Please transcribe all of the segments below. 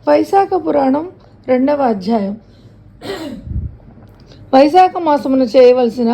వైశాఖ పురాణం 2వ అధ్యాయం. వైశాఖ మాసమున చేయవలసిన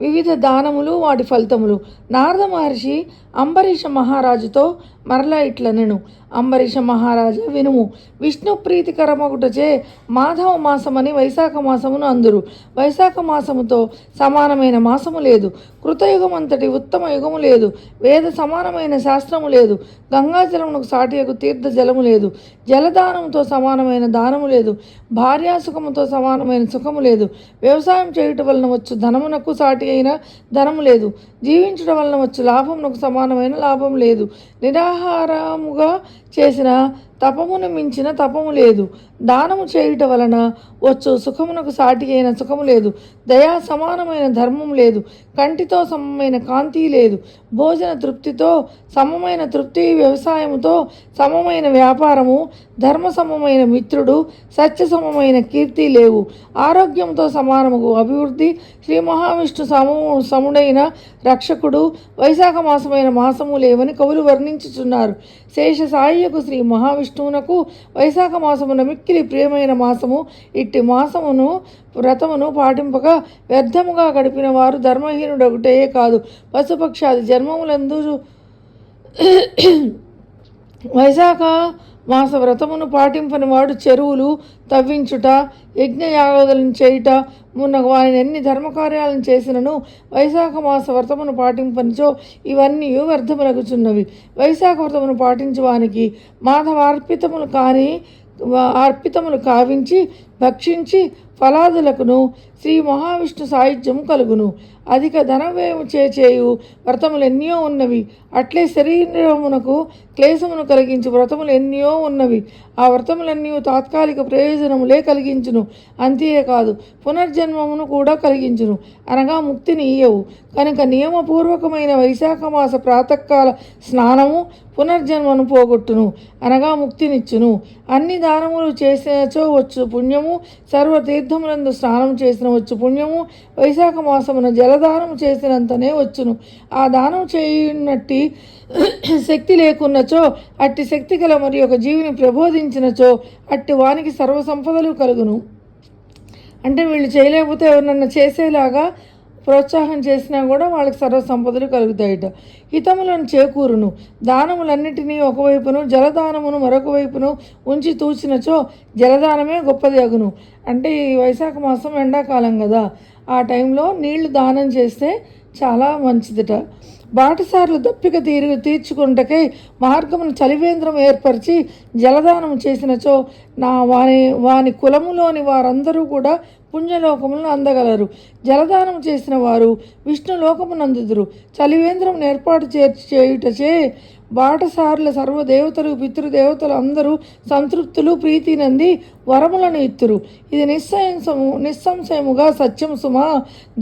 వివిధ దానములు, వాటి ఫలితములు. నారద మహర్షి అంబరీష మహారాజుతో మరలా ఇట్లనెను. అంబరీష మహారాజా వినుము. విష్ణు ప్రీతికరమగుటచే మాధవ మాసమని వైశాఖ మాసమును అందురు. వైశాఖ మాసముతో సమానమైన మాసము లేదు. కృతయుగమంతటి ఉత్తమ యుగము లేదు. వేద సమానమైన శాస్త్రము లేదు. గంగాజలమునకు సాటియకు తీర్థ జలము లేదు. జలదానముతో సమానమైన దానము లేదు. భార్యాసుఖముతో సమానమైన సుఖము లేదు. వ్యవసాయం చేయుట వలన వచ్చు ధనమునకు సాటి అయిన ధనము లేదు. జీవించడం వలన వచ్చు లాభమునకు సమానమైన లాభం లేదు. నిరాహారముగా చేసిన తపమును మించిన తపము లేదు. దానము చేయుట వలన వచ్చు సుఖమునకు సాటి అయిన సుఖము లేదు. దయా సమానమైన ధర్మం లేదు. కంటితో సమమైన కాంతి లేదు. భోజన తృప్తితో సమమైన తృప్తి, వ్యవసాయముతో సమమైన వ్యాపారము, ధర్మ సమమైన మిత్రుడు, సత్య సమమైన కీర్తి లేవు. ఆరోగ్యంతో సమానము అభివృద్ధి, శ్రీ మహావిష్ణు సముడైన రక్షకుడు వైశాఖ మాసమైన మాసము లేవని కవులు వర్ణించుచున్నారు. శేష సాయ్యకు శ్రీ మహావిష్ణువునకు వైశాఖ మాసమున మిక్కిలి ప్రియమైన మాసము. ఇట్టి మాసమును వ్రతమును పాటింపక వ్యర్థముగా గడిపిన వారు ధర్మహీనుడొకటే కాదు, పశుపక్షాది జన్మములందు వైశాఖ మాస వ్రతమును పాటింపని వాడు చెరువులు తవ్వించుట, యజ్ఞయాగాదులను చేయుట మున్న వారిని ఎన్ని ధర్మకార్యాలను చేసినను వైశాఖ మాస వ్రతమును పాటింపనిచో ఇవన్నీ వ్యర్థములగుచున్నవి. వైశాఖ వ్రతమును పాటించు వానికి అర్పితములు కావించి భక్షించి ఫలాదులకును శ్రీ మహావిష్ణు సాయుధ్యము కలుగును. అధిక ధనవ్యయము చేయు వ్రతములు ఎన్నో ఉన్నవి. అట్లే శరీరమునకు క్లేశమును కలిగించు వ్రతములు ఎన్నో ఉన్నవి. ఆ వ్రతములన్నీ తాత్కాలిక ప్రయోజనములే కలిగించును. అంతేకాదు పునర్జన్మమును కూడా కలిగించును, అనగా ముక్తిని ఇయ్యవు. కనుక నియమపూర్వకమైన వైశాఖ మాస ప్రాతకాల స్నానము పునర్జన్మను పోగొట్టును, అనగా ముక్తినిచ్చును. అన్ని దానములు చేసినచో వచ్చు పుణ్యము, సర్వతీర్థములందు స్నానం చేసిన వచ్చు పుణ్యము వైశాఖ మాసమున జలదానము చేసినంతనే వచ్చును. ఆ దానం చేయనట్టి శక్తి లేకున్నచో, అట్టి శక్తి గల మరి ఒక జీవిని ప్రబోధించినచో అట్టి వానికి సర్వసంపదలు కలుగును. అంటే వీళ్ళు చేయలేకపోతే ఎవరినన్నా చేసేలాగా ప్రోత్సాహం చేసినా కూడా వాళ్ళకి సర్వసంపదలు కలుగుతాయట. హితములను చేకూరును. దానములన్నిటినీ ఒకవైపును జలదానమును మరొక వైపును ఉంచి తూచినచో జలదానమే గొప్పది అగును. అంటే ఈ వైశాఖ మాసం ఎండాకాలం కదా, ఆ టైంలో నీళ్లు దానం చేస్తే చాలా మంచిదిట. బాటసార్లు దప్పిక తీర్చుకుంటకై మార్గమును చలివేంద్రం ఏర్పరిచి జలదానం చేసినచో వాని కులములోని వారందరూ కూడా పుణ్యలోకములను అందగలరు. జలదానం చేసిన వారు విష్ణులోకమునందుదురు. చలివేంద్రం ఏర్పాటు చేయుటచే బాటసారుల సర్వదేవతలు పితృదేవతలు అందరూ సంతృప్తులు ప్రీతి నంది వరములను ఇత్తురు. ఇది నిస్సంశయముగా సత్యం సుమా.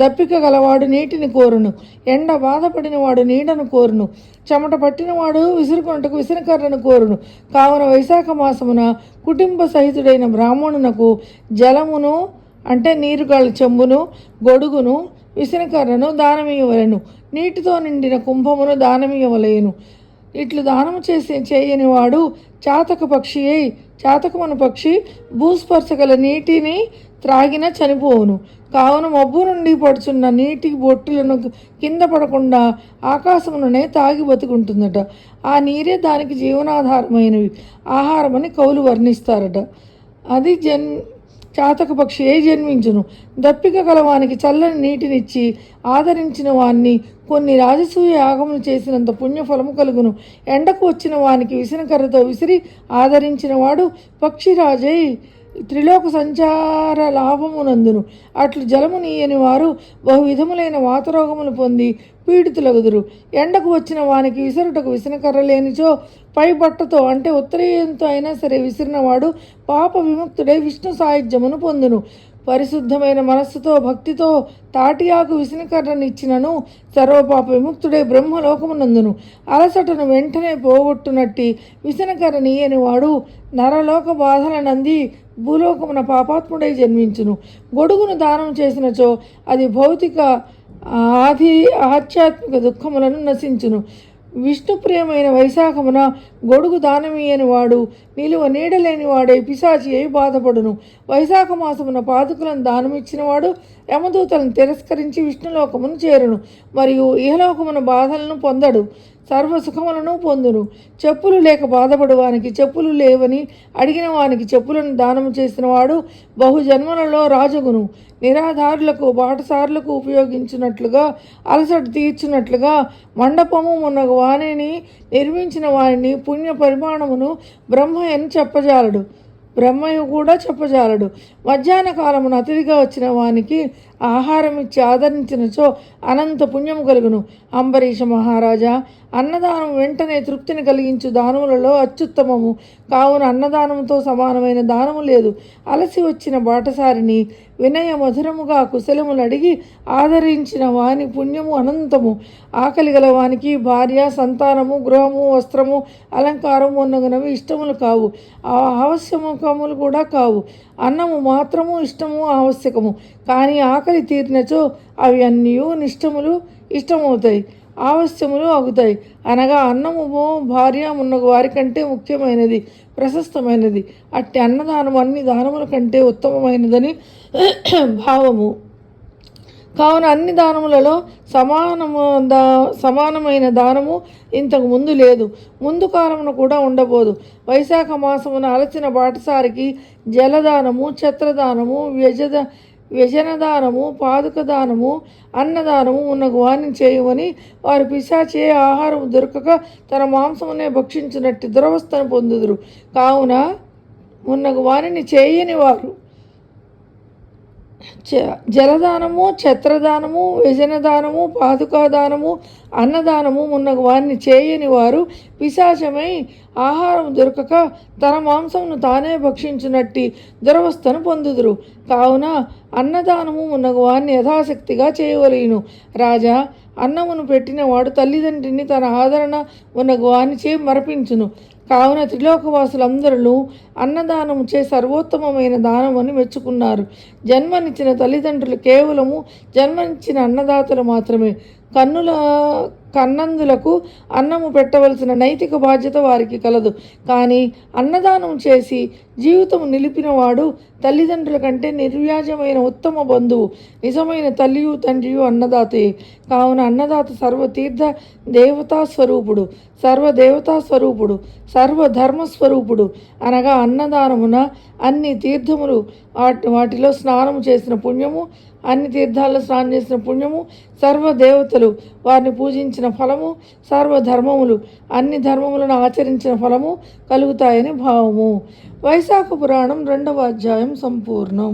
దప్పిక గలవాడు నీటిని కోరును, ఎండ బాధపడిన వాడు నీడను కోరును, చెమట పట్టినవాడు విసురుకొనుటకు విసనకర్రను కోరును. కావున వైశాఖ మాసమున కుటుంబ సహితుడైన బ్రాహ్మణునకు జలమును అంటే నీరుగల చెంబును, గొడుగును, విసనకర్రను దానమియ్యవలెను. నీటితో నిండిన కుంభమును దానమియ్యవలెను. ఇట్లు దానము చేయని వాడు చాతకమను పక్షి భూస్పర్శగల నీటిని త్రాగిన చనిపోవును. కావున మబ్బు నుండి పడుచున్న నీటి బొట్టులను కింద పడకుండా ఆకాశముననే తాగి బతుకుంటుందట. ఆ నీరే దానికి జీవనాధారమైనవి ఆహారమని కవులు వర్ణిస్తారట. అది చాతక పక్షి జన్మించును. దప్పిక గలవానికి చల్లని నీటినిచ్చి ఆదరించిన వాణ్ణి కొన్ని రాజసూయ యాగములు చేసినంత పుణ్యఫలము కలుగును. ఎండకు వచ్చిన వానికి విసనకర్రతో విసిరి ఆదరించిన వాడు పక్షిరాజై త్రిలోక సంచార లాభమునందును. అట్లు జలము నీయని వారు బహువిధములైన వాతరోగములు పొంది పీడితులగుదురు. ఎండకు వచ్చిన వానికి విసరుటకు విసనకర్ర లేనిచో పై బట్టతో అంటే ఉత్తరీయంతో అయినా సరే విసిరినవాడు పాప విముక్తుడై విష్ణు సాయుధ్యమును పొందును. పరిశుద్ధమైన మనస్సుతో భక్తితో తాటియాకు విసనకర్రనిచ్చినను సర్వపాప విముక్తుడై బ్రహ్మలోకమునందును. అలసటను వెంటనే పోగొట్టునట్టి విసనకర్ర నీయని వాడు నరలోక బాధలనంది భూలోకమున పాపాత్ముడై జన్మించును. గొడుగును దానం చేసినచో అది భౌతిక ఆధ్యాత్మిక దుఃఖములను నశించును. విష్ణుప్రియమైన వైశాఖమున గొడుగు దానమీయని వాడు నిలువ నీడలేని వాడే పిశాచి అయి బాధపడును. వైశాఖ మాసమున పాదుకులను దానమిచ్చినవాడు యమదూతలను తిరస్కరించి విష్ణులోకమును చేరును, మరియు ఇహలోకమున బాధలను పొందడు, సర్వసుఖములను పొందును. చెప్పులు లేక బాధపడు వానికి చెప్పులు లేవని అడిగిన వానికి చెప్పులను దానము చేసిన వాడు బహుజన్మలలో రాజగును. నిరాధారులకు బాటసారులకు ఉపయోగించినట్లుగా అలసట తీర్చినట్లుగా మండపము మున్నగు వాణిని నిర్మించిన వారిని పుణ్య పరిమాణమును బ్రహ్మయని బ్రహ్మయు కూడా చెప్పజాలడు. మధ్యాహ్న కాలమున అతిథిగా వచ్చిన వానికి ఆహారం ఇచ్చి ఆదరించినచో అనంత పుణ్యము కలుగును. అంబరీష మహారాజా, అన్నదానం వెంటనే తృప్తిని కలిగించు దానములలో అత్యుత్తమము. కావున అన్నదానముతో సమానమైన దానము లేదు. అలసి వచ్చిన బాటసారిని వినయ మధురముగా కుశలములు అడిగి ఆదరించిన వాని పుణ్యము అనంతము. ఆకలి గల వానికి భార్య, సంతానము, గృహము, వస్త్రము, అలంకారము ఉన్నగునవి ఇష్టములు కావు, ఆవశ్యకములు కూడా కావు. అన్నము మాత్రము ఇష్టము ఆవశ్యకము. కానీ ఆకలి తీరినచో అవి అన్నీ ఇష్టమవుతాయి, ఆవశ్యములు అగుతాయి. అనగా అన్నము భార్య మున్నగు వారి కంటే ముఖ్యమైనది, ప్రశస్తమైనది. అట్టి అన్నదానము అన్ని దానముల కంటే ఉత్తమమైనదని భావము. కావున అన్ని దానములలో సమానమైన దానము ఇంతకు ముందు లేదు, ముందు కాలమున కూడా ఉండబోదు. వైశాఖ మాసమున అలసిన బాటసారికి జలదానము, ఛత్రదానము, వ్యజనదానము, పాదుకదానము, అన్నదానము మున్నగు వారిని చేయమని వారు పిశాచే ఆహారము దొరకక తన మాంసమునే భక్షించినట్టు దురవస్థను పొందుదురు. కావున మున్నగు వారిని చేయని వారు జలదానము, ఛత్రదానము, వ్యజనదానము, పాదుకాదానము, అన్నదానము మున్నగు వారిని చేయని వారు పిశాచమై ఆహారం దొరకక తన మాంసమును తానే భక్షించినట్టి దురవస్థను పొందుదురు. కావున అన్నదానము మున్నగు వారిని యథాశక్తిగా చేయవలేను. రాజా, అన్నమును పెట్టినవాడు తల్లిదండ్రిని తన ఆదరణ మున్నగు వారిని మరపించును. కావున త్రిలోకవాసులందరూ అన్నదానము చే సర్వోత్తమమైన దానమని మెచ్చుకున్నారు. జన్మనిచ్చిన తల్లిదండ్రులు కేవలము జన్మనిచ్చిన అన్నదాతలు మాత్రమే. కన్నందులకు అన్నము పెట్టవలసిన నైతిక బాధ్యత వారికి కలదు. కానీ అన్నదానం చేసి జీవితం నిలిపినవాడు తల్లిదండ్రుల కంటే నిర్వ్యాజమైన ఉత్తమ బంధువు. నిజమైన తల్లియు తండ్రియు అన్నదాతే. కావున అన్నదాత సర్వతీర్థ దేవతాస్వరూపుడు, సర్వదేవతాస్వరూపుడు, సర్వధర్మస్వరూపుడు. అనగా అన్నదానమున అన్ని తీర్థములు, వాటిలో స్నానము చేసిన పుణ్యము, అన్ని తీర్థాల్లో స్నానం చేసిన పుణ్యము, సర్వదేవతలు వారిని పూజించిన ఫలము, సర్వధర్మములు అన్ని ధర్మములను ఆచరించిన ఫలము కలుగుతాయని భావము. వైశాఖ పురాణం 2వ అధ్యాయం సంపూర్ణం.